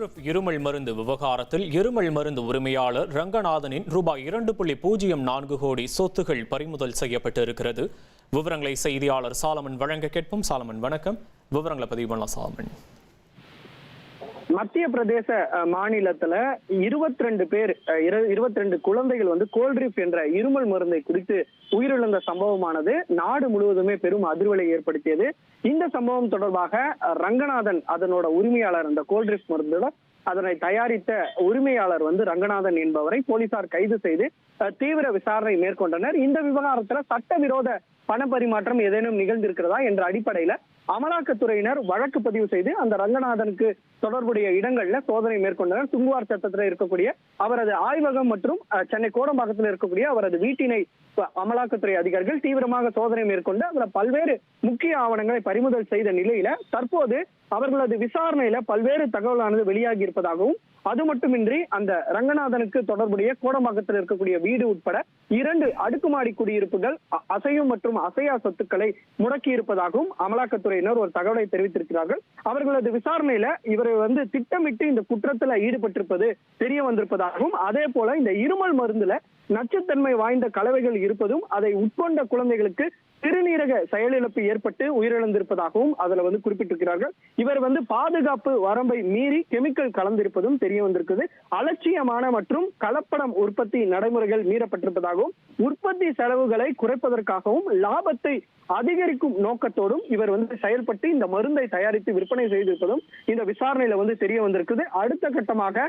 Coldrif இருமல் மருந்து விவகாரத்தில் இருமல் மருந்து உரிமையாளர் ரங்கநாதனின் ரூபாய் 2.04 கோடி சொத்துகள் பறிமுதல் செய்யப்பட்டு இருக்கிறது. விவரங்களை செய்தியாளர் சாலமன் வழங்க கேட்போம். சாலமன் வணக்கம். விவரங்களை பதிவு பண்ணலாம் சாலமன். மத்திய பிரதேச மாநிலத்துல 22 குழந்தைகள் கோல்ட்ரிப் என்ற இருமல் மருந்தை குடித்து உயிரிழந்த சம்பவமானது நாடு முழுவதுமே பெரும் அதிர்வலை ஏற்படுத்தியது. இந்த சம்பவம் தொடர்பாக ரங்கநாதன் அதனோட உரிமையாளர், அந்த கோல்ட்ரிப் மருந்தோட அதனை தயாரித்த உரிமையாளர் ரங்கநாதன் என்பவரை போலீசார் கைது செய்து தீவிர விசாரணை மேற்கொண்டனர். இந்த விவகாரத்துல சட்டவிரோத பண பரிமாற்றம் ஏதேனும் நிகழ்ந்திருக்கிறதா என்ற அடிப்படையில அமலாக்கத்துறையினர் வழக்கு பதிவு செய்து அந்த ரங்கநாதனுக்கு தொடர்புடைய இடங்கள்ல சோதனை மேற்கொண்டனர். சுங்குவார் சட்டத்தில் இருக்கக்கூடிய அவரது ஆய்வகம் மற்றும் சென்னை கோடம்பாக்கத்தில் இருக்கக்கூடிய அவரது வீட்டினை அமலாக்கத்துறை அதிகாரிகள் தீவிரமாக சோதனை மேற்கொண்டு அதுல பல்வேறு முக்கிய ஆவணங்களை பறிமுதல் செய்த நிலையில தற்போது அவர்களது விசாரணையில பல்வேறு தகவலானது வெளியாகி இருப்பதாகவும், அது மட்டுமின்றி அந்த ரங்கநாதனுக்கு தொடர்புடைய கோடம்பாக்கத்தில் இருக்கக்கூடிய வீடு உட்பட 2 அடுக்குமாடி குடியிருப்புகள் அசையும் மற்றும் அசையா சொத்துக்களை முடக்கி இருப்பதாகவும் அமலாக்கத்துறையினர் ஒரு தகவலை தெரிவித்திருக்கிறார்கள். அவர்களது விசாரணையில இவர் திட்டமிட்டு இந்த குற்றத்துல ஈடுபட்டிருப்பது தெரிய வந்திருப்பதாகவும், அதே போல இந்த இருமல் மருந்துல நச்சுத்தன்மை வாய்ந்த கலவைகள் இருப்பதும் அதை உட்கொண்ட குழந்தைகளுக்கு சிறுநீரக செயலிழப்பு ஏற்பட்டு உயிரிழந்திருப்பதாகவும் அதுல குறிப்பிட்டிருக்கிறார்கள். இவர் பாதுகாப்பு வரம்பை மீறி கெமிக்கல் கலந்திருப்பதும் தெரிய வந்திருக்குது. அலட்சியமான மற்றும் கலப்படம் உற்பத்தி நடைமுறைகள் மீறப்பட்டிருப்பதாகவும், உற்பத்தி செலவுகளை குறைப்பதற்காகவும் லாபத்தை அதிகரிக்கும் நோக்கத்தோடும் இவர் செயல்பட்டு இந்த மருந்தை தயாரித்து விற்பனை செய்திருப்பதும் இந்த விசாரணையில தெரிய வந்திருக்குது. அடுத்த கட்டமாக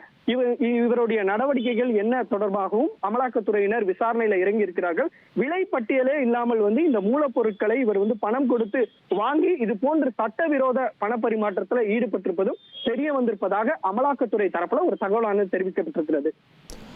இவருடைய நடவடிக்கைகள் என்ன தொடர்பாகவும் அமலாக்கத்துறையினர் விசாரணையில இறங்கி இருக்கிறார்கள். விலை பட்டியலே இல்லாமல் இந்த மூலப்பொருட்களை இவர் பணம் கொடுத்து வாங்கி இது போன்ற சட்டவிரோத பணப்பரிமாற்றத்தில் ஈடுபட்டிருப்பதும் தெரிய வந்திருப்பதாக அமலாக்கத்துறை தரப்புல ஒரு தகவலானது தெரிவிக்கப்பட்டிருக்கிறது.